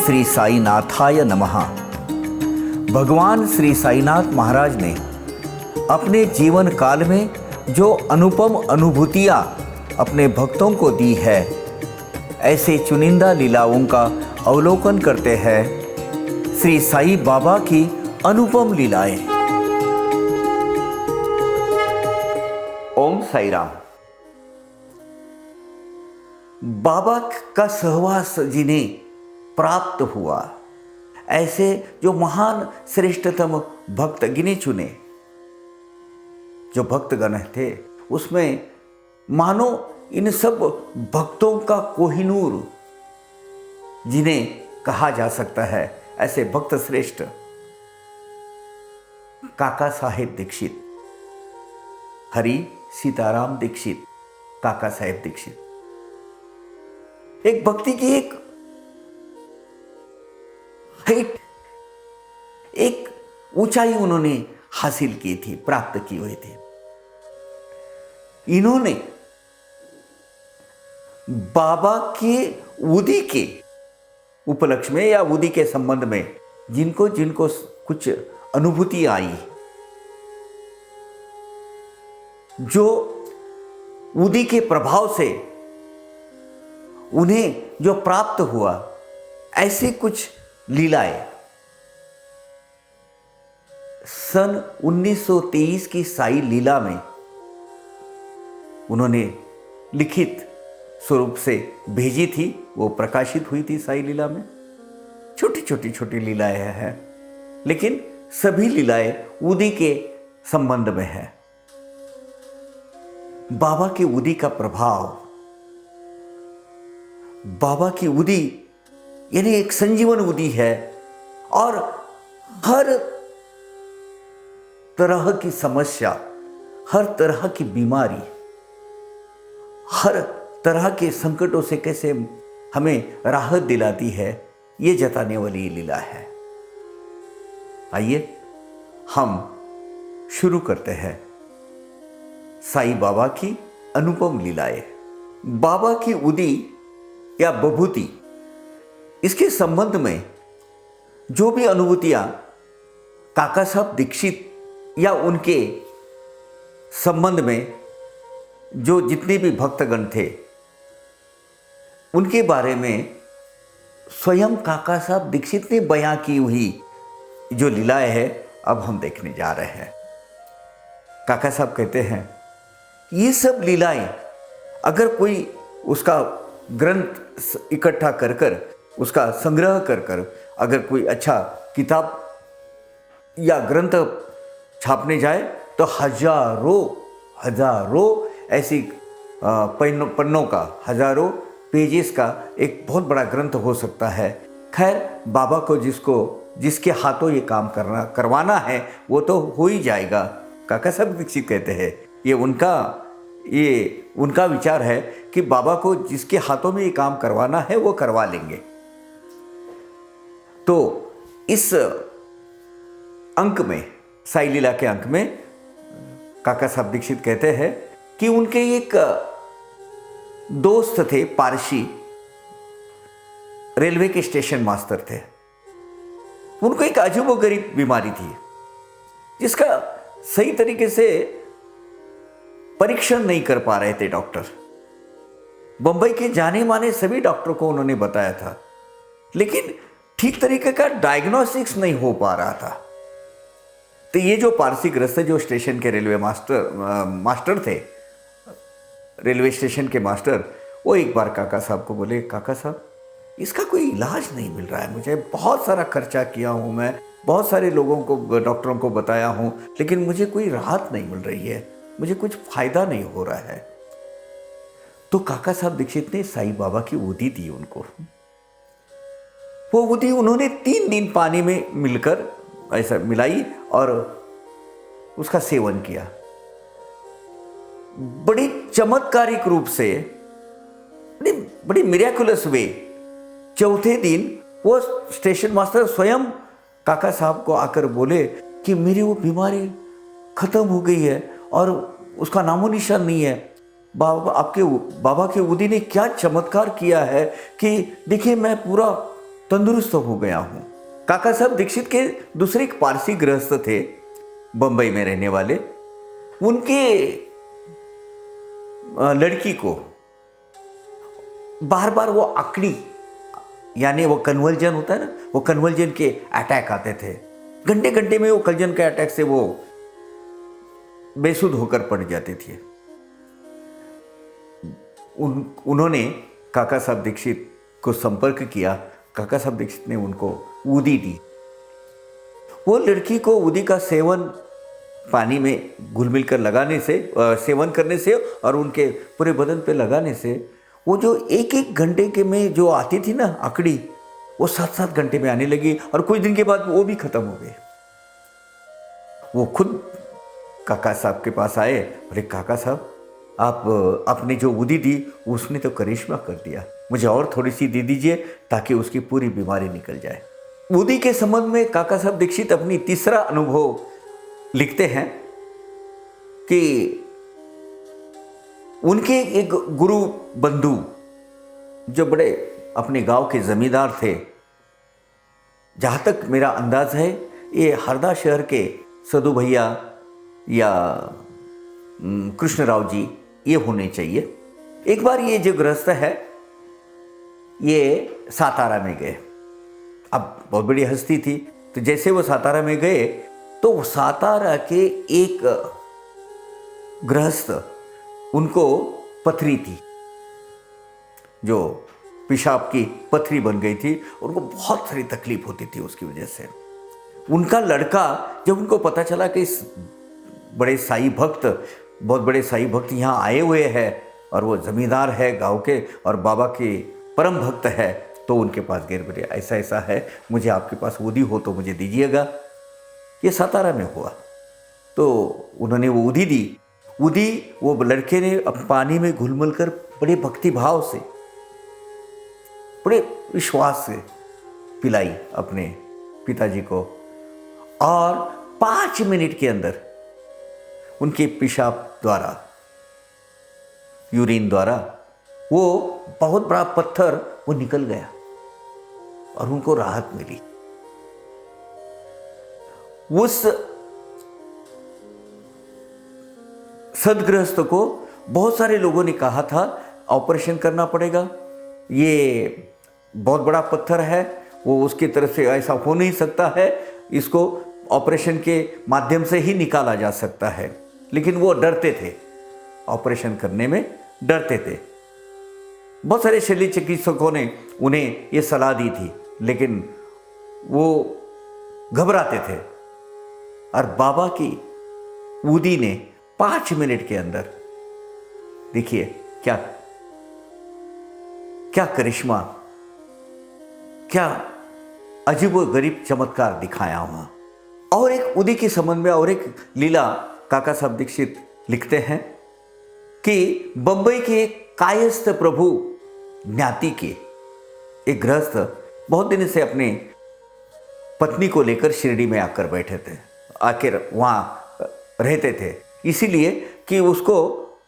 श्री साईनाथाय नमः। भगवान श्री साईनाथ महाराज ने अपने जीवन काल में जो अनुपम अनुभूतियाँ अपने भक्तों को दी है, ऐसे चुनिंदा लीलाओं का अवलोकन करते हैं श्री साईं बाबा की अनुपम लीलाएं। ओम साई राम। बाबा का सहवास जिन्हें प्राप्त हुआ, ऐसे जो महान श्रेष्ठतम भक्त गिने चुने जो भक्तगण थे, उसमें मानो इन सब भक्तों का कोहिनूर जिन्हें कहा जा सकता है, ऐसे भक्त श्रेष्ठ काका साहेब दीक्षित, हरि सीताराम दीक्षित, काका साहेब दीक्षित, एक भक्ति की एक ऊंचाई उन्होंने हासिल की थी, प्राप्त की हुई थी। इन्होंने बाबा के उदी के उपलक्ष्य में या उदी के संबंध में जिनको जिनको कुछ अनुभूति आई, जो उदी के प्रभाव से उन्हें जो प्राप्त हुआ, ऐसे कुछ लीलाएं सन 1923 की साई लीला में उन्होंने लिखित स्वरूप से भेजी थी। वो प्रकाशित हुई थी साई लीला में। छोटी लीलाएं हैं, लेकिन सभी लीलाएं उदी के संबंध में है। बाबा के उदी का प्रभाव, बाबा की उदी यानी एक संजीवन उदी है, और हर तरह की समस्या, हर तरह की बीमारी, हर तरह के संकटों से कैसे हमें राहत दिलाती है, ये जताने वाली ये लीला है। आइए हम शुरू करते हैं साईं बाबा की अनुपम लीलाएं। बाबा की उदी या बभूति, इसके संबंध में जो भी अनुभूतियां काका साहब दीक्षित या उनके संबंध में जो जितने भी भक्तगण थे, उनके बारे में स्वयं काका साहब दीक्षित ने बयां की हुई जो लीलाएं है, अब हम देखने जा रहे हैं। काका साहब कहते हैं, ये सब लीलाएं अगर कोई उसका ग्रंथ इकट्ठा कर कर, उसका संग्रह कर कर, अगर कोई अच्छा किताब या ग्रंथ छापने जाए तो हजारों ऐसी पन्नों का, हजारों पेजेस का एक बहुत बड़ा ग्रंथ हो सकता है। खैर, बाबा को जिसके हाथों ये काम करवाना है, वो तो हो ही जाएगा। काका साहब दीक्षित कहते हैं, ये उनका विचार है कि बाबा को जिसके हाथों में ये काम करवाना है, वो करवा लेंगे। तो इस अंक में, साई लीला के अंक में, काका साहब दीक्षित कहते हैं कि उनके एक दोस्त थे, पारसी, रेलवे के स्टेशन मास्टर थे। उनको एक अजीबोगरीब बीमारी थी, जिसका सही तरीके से परीक्षण नहीं कर पा रहे थे डॉक्टर। बंबई के जाने माने सभी डॉक्टर को उन्होंने बताया था, लेकिन ठीक तरीके का डायग्नोस्टिक्स नहीं हो पा रहा था। तो ये जो पारसी ग्रस्त, जो स्टेशन के रेलवे मास्टर थे, रेलवे स्टेशन के मास्टर, वो एक बार काका साहब को बोले, काका साहब, इसका कोई इलाज नहीं मिल रहा है, मुझे बहुत सारा खर्चा किया हूँ, मैं बहुत सारे लोगों को, डॉक्टरों को बताया हूँ, लेकिन मुझे कोई राहत नहीं मिल रही है, मुझे कुछ फायदा नहीं हो रहा है। तो काका साहब दीक्षित ने साईं बाबा की उदी दी उनको। वो उदी उन्होंने 3 दिन पानी में मिलकर ऐसा मिलाई और उसका सेवन किया। बड़ी चमत्कारिक रूप से, बड़ी मिरेकुलस वे, चौथे दिन वो स्टेशन मास्टर स्वयं काका साहब को आकर बोले कि मेरी वो बीमारी खत्म हो गई है और उसका नामो निशान नहीं है। बाबा के उदी ने क्या चमत्कार किया है कि देखिए, मैं पूरा तंदुरुस्त हो गया हूं। काका साहब दीक्षित के दूसरे एक पारसी गृहस्थ थे बंबई में रहने वाले। उनके लड़की को बार बार वो अकड़ी यानी वो कन्वल्जन होता है ना, वो कन्वल्जन के अटैक आते थे। घंटे घंटे में वो कन्वल्जन के अटैक से वो बेसुध होकर पड़ जाते थे। उन्होंने काका साहब दीक्षित को संपर्क किया। काका साहब दीक्षित ने उनको ऊदी दी। वो लड़की को ऊदी का सेवन पानी में घुल मिल कर लगाने से, सेवन करने से और उनके पूरे बदन पे लगाने से वो जो एक एक घंटे के में जो आती थी ना अकड़ी, वो 7-7 घंटे में आने लगी और कुछ दिन के बाद वो भी खत्म हो गए। वो खुद काका साहब के पास आए, अरे काका साहब आपने जो ऊदी दी उसने तो करिश्मा कर दिया, मुझे और थोड़ी सी दे दीजिए ताकि उसकी पूरी बीमारी निकल जाए। ऊदी के संबंध में काका साहब दीक्षित अपनी तीसरा अनुभव लिखते हैं कि उनके एक गुरु बंधु जो बड़े अपने गांव के जमींदार थे, जहां तक मेरा अंदाज है ये हरदा शहर के सदू भैया या कृष्णराव जी ये होने चाहिए। एक बार ये जो गृहस्थ है ये सातारा में गए। अब बहुत बड़ी हस्ती थी, तो जैसे वो सातारा में गए तो सातारा के एक गृहस्थ, उनको पथरी थी, जो पेशाब की पथरी बन गई थी, उनको बहुत सारी तकलीफ होती थी उसकी वजह से। उनका लड़का जब उनको पता चला कि इस बड़े साईं भक्त, बहुत बड़े साईं भक्त यहाँ आए हुए हैं और वो जमींदार है गांव के और बाबा के परम भक्त है, तो उनके पास गए, बोले ऐसा ऐसा है, मुझे आपके पास ऊदी हो तो मुझे दीजिएगा। ये सातारा में हुआ। तो उन्होंने वो ऊदी दी। ऊदी वो लड़के ने पानी में घुलमिल कर बड़े भक्ति भाव से, बड़े विश्वास से पिलाई अपने पिताजी को, और 5 मिनट के अंदर उनके पेशाब द्वारा, यूरिन द्वारा वो बहुत बड़ा पत्थर वो निकल गया और उनको राहत मिली। उस सदगृहस्थ को बहुत सारे लोगों ने कहा था ऑपरेशन करना पड़ेगा, ये बहुत बड़ा पत्थर है, वो उसकी तरफ से ऐसा हो नहीं सकता है, इसको ऑपरेशन के माध्यम से ही निकाला जा सकता है। लेकिन वो डरते थे, ऑपरेशन करने में डरते थे। बहुत सारे शल्य चिकित्सकों ने उन्हें ये सलाह दी थी, लेकिन वो घबराते थे। और बाबा की ऊदी ने 5 मिनट के अंदर, देखिए क्या क्या करिश्मा, क्या अजीब व गरीब चमत्कार दिखाया वहां। और एक ऊदी के संबंध में और एक लीला काका साहब दीक्षित लिखते हैं कि बंबई के कायस्थ प्रभु ज्ञाति के एक गृहस्थ बहुत दिन से अपने पत्नी को लेकर शिरडी में आकर बैठे थे, आकर वहाँ रहते थे, इसीलिए कि उसको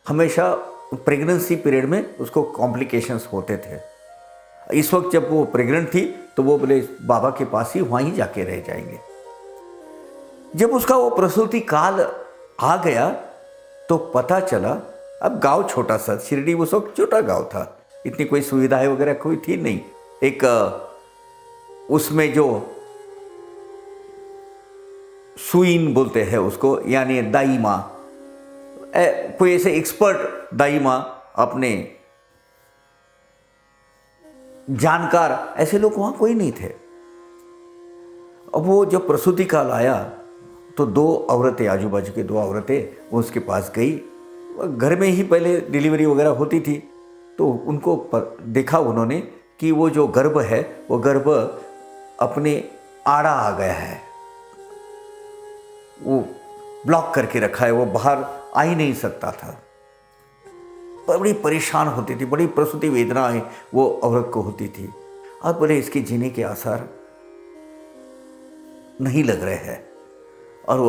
हमेशा प्रेगनेंसी पीरियड में उसको कॉम्प्लिकेशंस होते थे। इस वक्त जब वो प्रेग्नेंट थी तो वो बोले बाबा के पास ही वहीं जाके रह जाएंगे। जब उसका वो प्रसूति काल आ गया तो पता चला, अब गांव छोटा सा, शिरडी उस वक्त छोटा गांव था, इतनी कोई सुविधाएं वगैरह कोई थी नहीं। एक उसमें जो सुईन बोलते हैं उसको, यानी दाई माँ, कोई ऐसे एक्सपर्ट दाई माँ, अपने जानकार ऐसे लोग वहां कोई नहीं थे। अब वो जब प्रसूति काल आया तो 2 औरतें, आजू बाजू की 2 औरतें वो उसके पास गई। घर में ही पहले डिलीवरी वगैरह होती थी, तो उनको देखा उन्होंने कि वो जो गर्भ है वो गर्भ अपने आड़ा आ गया है, वो ब्लॉक करके रखा है, वो बाहर आ ही नहीं सकता था। बड़ी परेशान होती थी, बड़ी प्रसूति वेदनाएं वो औरत को होती थी। अब बोले इसके जीने के आसार नहीं लग रहे हैं, और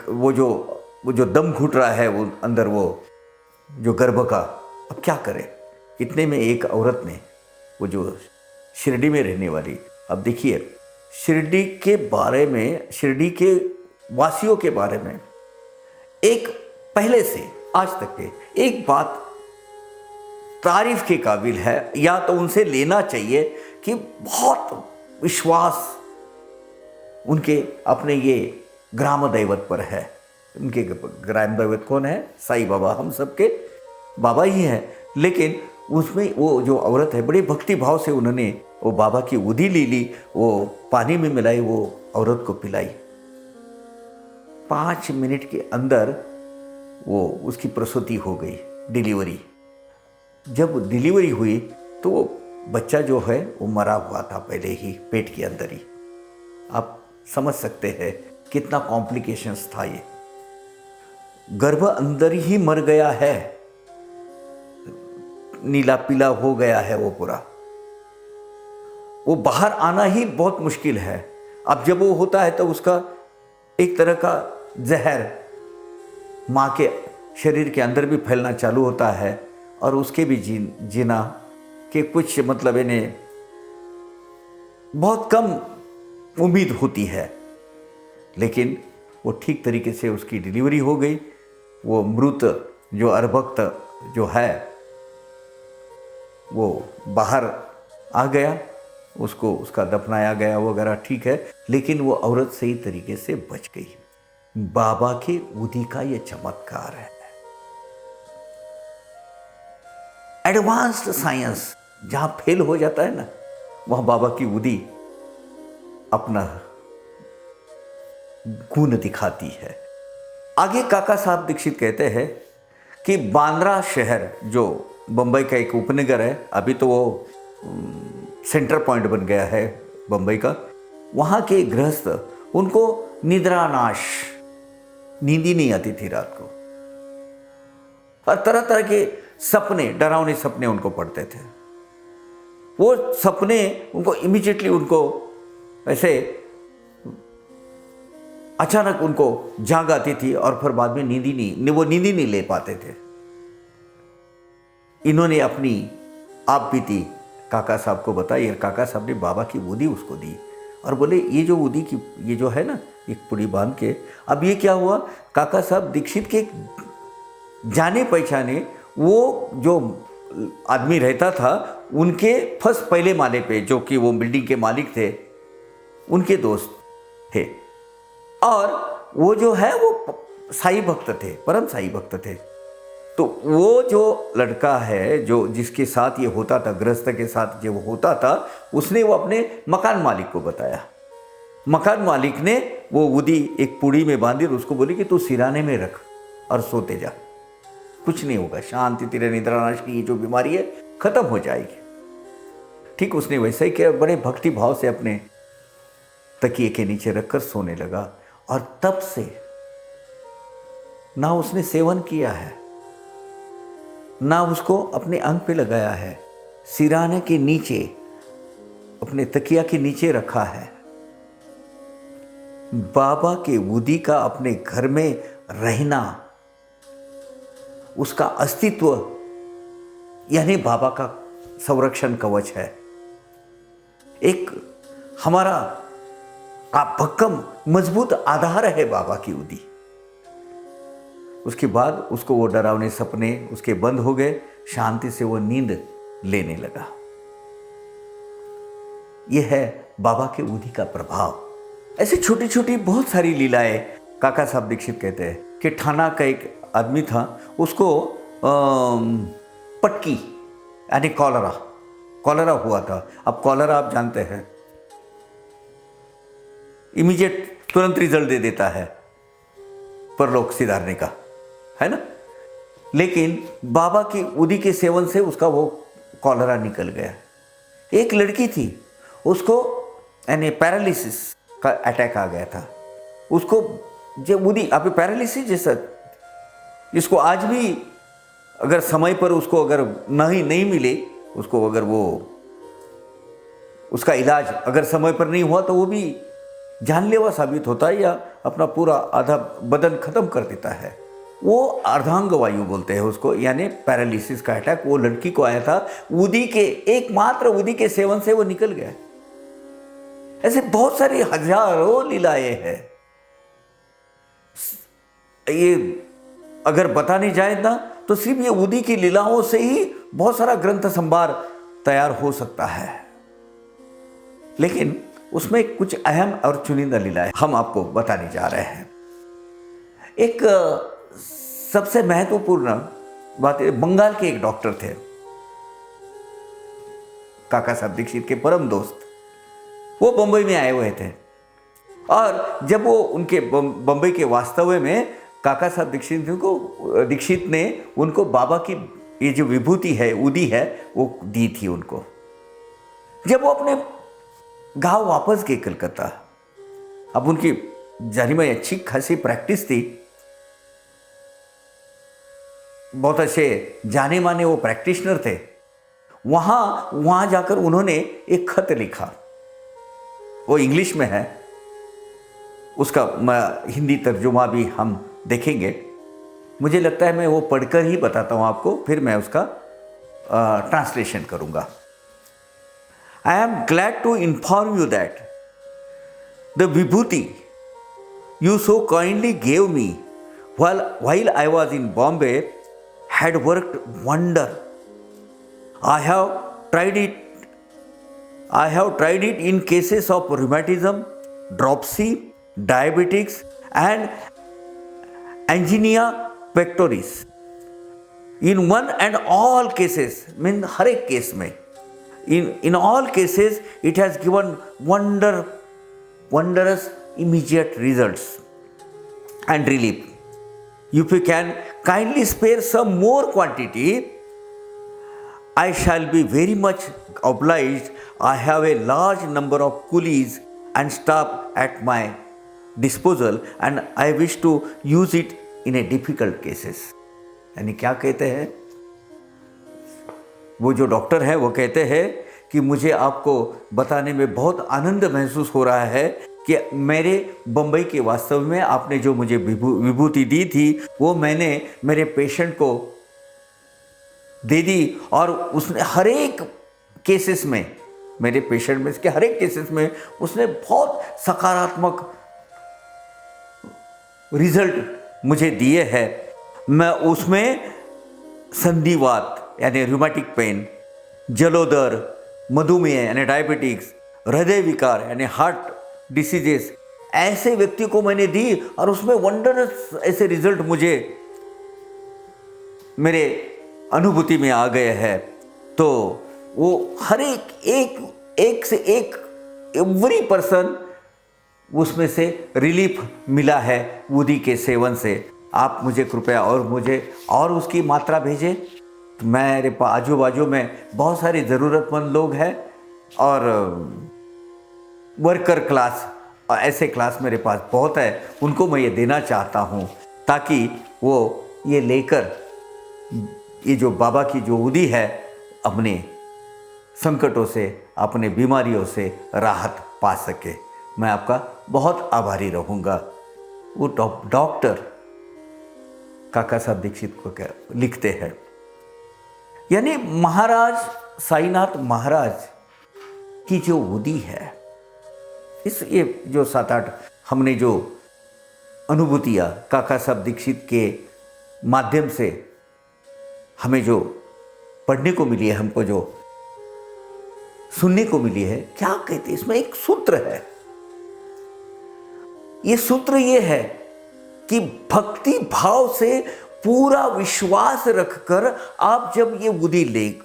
वो जो दम घुट रहा है वो अंदर, वो जो गर्भ का, अब क्या करे। इतने में एक औरत ने, वो जो शिरडी में रहने वाली अब देखिए, शिरडी के बारे में, शिरडी के वासियों के बारे में एक पहले से आज तक के एक बात तारीफ के काबिल है, या तो उनसे लेना चाहिए कि बहुत विश्वास उनके अपने ये ग्राम दैवत पर है। उनके ग्राम दैवत कौन है? साईं बाबा, हम सबके बाबा ही हैं। लेकिन उसमें वो जो औरत है, बड़े भक्ति भाव से उन्होंने वो बाबा की उदी ले ली, वो पानी में मिलाई, वो औरत को पिलाई। 5 मिनट के अंदर वो उसकी प्रसूति हो गई, डिलीवरी। जब डिलीवरी हुई तो वो बच्चा जो है वो मरा हुआ था पहले ही पेट के अंदर ही। आप समझ सकते हैं कितना कॉम्प्लिकेशंस था। ये गर्भ अंदर ही मर गया है, नीला पीला हो गया है वो पूरा। वो बाहर आना ही बहुत मुश्किल है। अब जब वो होता है तो उसका एक तरह का जहर माँ के शरीर के अंदर भी फैलना चालू होता है, और उसके भी जीना के कुछ मतलब इन्हें बहुत कम उम्मीद होती है। लेकिन वो ठीक तरीके से उसकी डिलीवरी हो गई। वो मृत जो अर्भक्त जो है वो बाहर आ गया, उसको उसका दफनाया गया वगैरह, ठीक है। लेकिन वो औरत सही तरीके से बच गई। बाबा के उदी का ये चमत्कार है। एडवांस्ड साइंस जहां फेल हो जाता है ना, वहां बाबा की उदी अपना गुण दिखाती है। आगे काका साहब दीक्षित कहते हैं कि बांद्रा शहर जो बंबई का एक उपनगर है, अभी तो वो सेंटर पॉइंट बन गया है बंबई का, वहाँ के गृहस्थ उनको निद्रानाश, नींद ही नहीं आती थी रात को, और तरह तरह के सपने, डरावने सपने उनको पड़ते थे। वो सपने उनको इमीडिएटली उनको ऐसे अचानक उनको जाग आती थी, और फिर बाद में वो नींद ही नहीं ले पाते थे। इन्होंने अपनी आप बीती काका साहब को बताई, और काका साहब ने बाबा की उदी उसको दी, और बोले ये जो उदी की ये जो है ना, एक पुड़ी बांध के। अब ये क्या हुआ, काका साहब दीक्षित के जाने पहचाने वो जो आदमी रहता था उनके फर्स्ट पहले माले पे, जो कि वो बिल्डिंग के मालिक थे, उनके दोस्त थे। और वो जो है वो साईं भक्त थे, परम साईं भक्त थे। तो वो जो लड़का है जो जिसके साथ ये होता था, गृहस्थ के साथ जो होता था, उसने वो अपने मकान मालिक को बताया। मकान मालिक ने वो उदी एक पुड़ी में बांधी और उसको बोली कि तू सिराने में रख और सोते जा, कुछ नहीं होगा, शांति, तेरे निद्रानाश की ये जो बीमारी है खत्म हो जाएगी। ठीक उसने वैसा ही किया, बड़े भक्ति भाव से अपने तकिए के नीचे रखकर सोने लगा। और तब से ना उसने सेवन किया है, ना उसको अपने अंग पे लगाया है, सिराने के नीचे, अपने तकिया के नीचे रखा है। बाबा के उदी का अपने घर में रहना, उसका अस्तित्व, यानी बाबा का संरक्षण कवच है। एक हमारा भक्कम मजबूत आधार है बाबा की उदी। उसके बाद उसको वो डरावने सपने उसके बंद हो गए, शांति से वो नींद लेने लगा। यह है बाबा के उदी का प्रभाव। ऐसी छोटी छोटी बहुत सारी लीलाएं काका साहब दीक्षित कहते हैं कि ठाना का एक आदमी था, उसको पटकी यानी कॉलरा हुआ था। अब कॉलरा आप जानते हैं इमीडिएट तुरंत रिजल्ट दे देता है परलोक सिधारने का, है ना। लेकिन बाबा की उदी के सेवन से उसका वो कॉलरा निकल गया। एक लड़की थी, उसको यानी पैरालिसिस का अटैक आ गया था। उसको जब उदी आप पैरालिसिस जैसा, इसको आज भी अगर समय पर उसको अगर नहीं मिले, उसको अगर वो उसका इलाज अगर समय पर नहीं हुआ तो वो भी जानलेवा साबित होता है, या अपना पूरा आधा बदन खत्म कर देता है। वो अर्धांग वायु बोलते हैं उसको, यानी पैरालिसिस का अटैक वो लड़की को आया था। उदी के एकमात्र उदी के सेवन से वो निकल गया। ऐसे बहुत सारी हजारों लीलाएं हैं। ये अगर बताने जाए ना तो सिर्फ ये उदी की लीलाओं से ही बहुत सारा ग्रंथ संभार तैयार हो सकता है, लेकिन उसमें कुछ अहम और चुनिंदा लीलाएं हम आपको बताने जा रहे हैं। एक सबसे महत्वपूर्ण बात, बंगाल के एक डॉक्टर थे, काका साहब दीक्षित के परम दोस्त। वो बंबई में आए हुए थे और जब वो उनके बंबई के वास्तव्य में काका साहब दीक्षित ने उनको बाबा की ये जो विभूति है, उदी है, वो दी थी उनको। जब वो अपने गांव वापस गए कलकत्ता, अब उनकी जानी में अच्छी खासी प्रैक्टिस थी, बहुत अच्छे जाने माने वो प्रैक्टिशनर थे। वहां जाकर उन्होंने एक खत लिखा, वो इंग्लिश में है, उसका हिंदी तर्जुमा भी हम देखेंगे। मुझे लगता है मैं वो पढ़कर ही बताता हूं आपको, फिर मैं उसका ट्रांसलेशन करूंगा। I am glad to inform you that the vibhuti you so kindly gave me while I was in Bombay had worked wonder. I have tried it in cases of rheumatism, dropsy, diabetics and angina pectoris. In one and all cases, mean हर एक case में, in all cases it has given wondrous immediate results and relief. If you can kindly spare some more quantity, I shall be very much obliged. I have a large number of coolies and staff at my disposal and I wish to use it in a difficult cases. यानी क्या कहते हैं वो जो doctor है, वो कहते हैं कि मुझे आपको बताने में बहुत आनंद महसूस हो रहा है कि मेरे बंबई के वास्तव में आपने जो मुझे विभूति दी थी वो मैंने मेरे पेशेंट को दे दी और उसने हर एक केसेस में, मेरे पेशेंट में इसके हर एक केसेस में उसने बहुत सकारात्मक रिजल्ट मुझे दिए हैं। मैं उसमें संधिवात यानी रूमेटिक पेन, जलोदर, मधुमेह यानी डायबिटिक्स, हृदय विकार यानी हार्ट डिसीजेस, ऐसे व्यक्ति को मैंने दी और उसमें वंडरस ऐसे रिजल्ट मुझे मेरे अनुभूति में आ गए हैं। तो वो हर एक से एक एवरी पर्सन उसमें से रिलीफ मिला है उदी के सेवन से। आप मुझे कृपया और उसकी मात्रा भेजें। तो मेरे आजू बाजू में बहुत सारे ज़रूरतमंद लोग हैं और वर्कर क्लास, ऐसे क्लास मेरे पास बहुत है, उनको मैं ये देना चाहता हूँ ताकि वो ये लेकर ये जो बाबा की जो उदी है अपने संकटों से, अपने बीमारियों से राहत पा सके। मैं आपका बहुत आभारी रहूँगा। वो डॉक्टर काका साहब दीक्षित को क्या लिखते हैं, यानी महाराज साईनाथ महाराज की जो उदी है, इस ये जो 7-8 हमने जो अनुभूतियाँ काका साहब दीक्षित के माध्यम से हमें जो पढ़ने को मिली है, हमको जो सुनने को मिली है, क्या कहते हैं इसमें एक सूत्र है। ये सूत्र ये है कि भक्ति भाव से पूरा विश्वास रखकर आप जब ये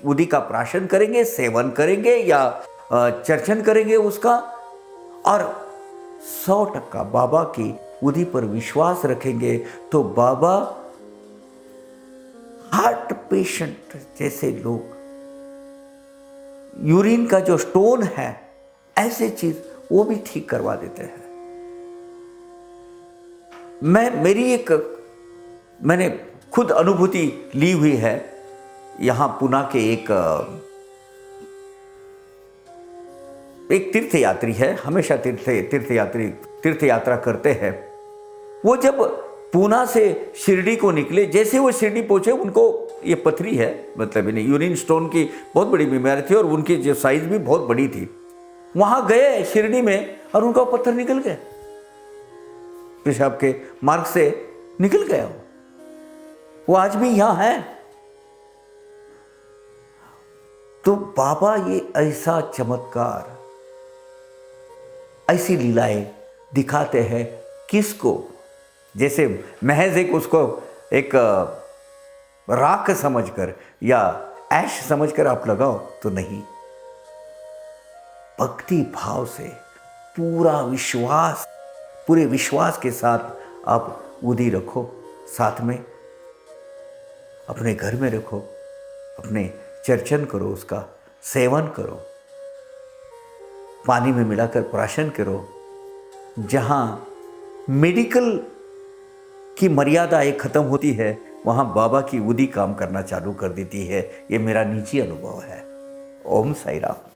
उदी का प्राशन करेंगे, सेवन करेंगे या चर्चन करेंगे उसका, और 100% बाबा की उदी पर विश्वास रखेंगे तो बाबा हार्ट पेशेंट जैसे लोग, यूरिन का जो स्टोन है, ऐसे चीज वो भी ठीक करवा देते हैं। मैंने खुद अनुभूति ली हुई है। यहाँ पुणे के एक तीर्थयात्री है, हमेशा तीर्थ यात्रा करते हैं। वो जब पुणे से शिरडी को निकले, जैसे वो शिरडी पहुंचे उनको ये पथरी है, मतलब यूरिन स्टोन की बहुत बड़ी बीमारी थी और उनकी जो साइज भी बहुत बड़ी थी। वहां गए शिरडी में और उनका पत्थर निकल गया, पेशाब के मार्ग से निकल गया। वो आज भी यहां है। तो बाबा ये ऐसा चमत्कार, ऐसी लीलाएं दिखाते हैं किसको? जैसे महज एक उसको एक राख समझकर या ऐश समझकर आप लगाओ तो नहीं, भक्ति भाव से पूरा विश्वास, पूरे विश्वास के साथ आप उदी रखो, साथ में अपने घर में रखो, अपने चर्चन करो, उसका सेवन करो, पानी में मिलाकर प्राशन करो। जहाँ मेडिकल की मर्यादा एक खत्म होती है, वहाँ बाबा की उदी काम करना चालू कर देती है। ये मेरा निजी अनुभव है। ओम साई राम।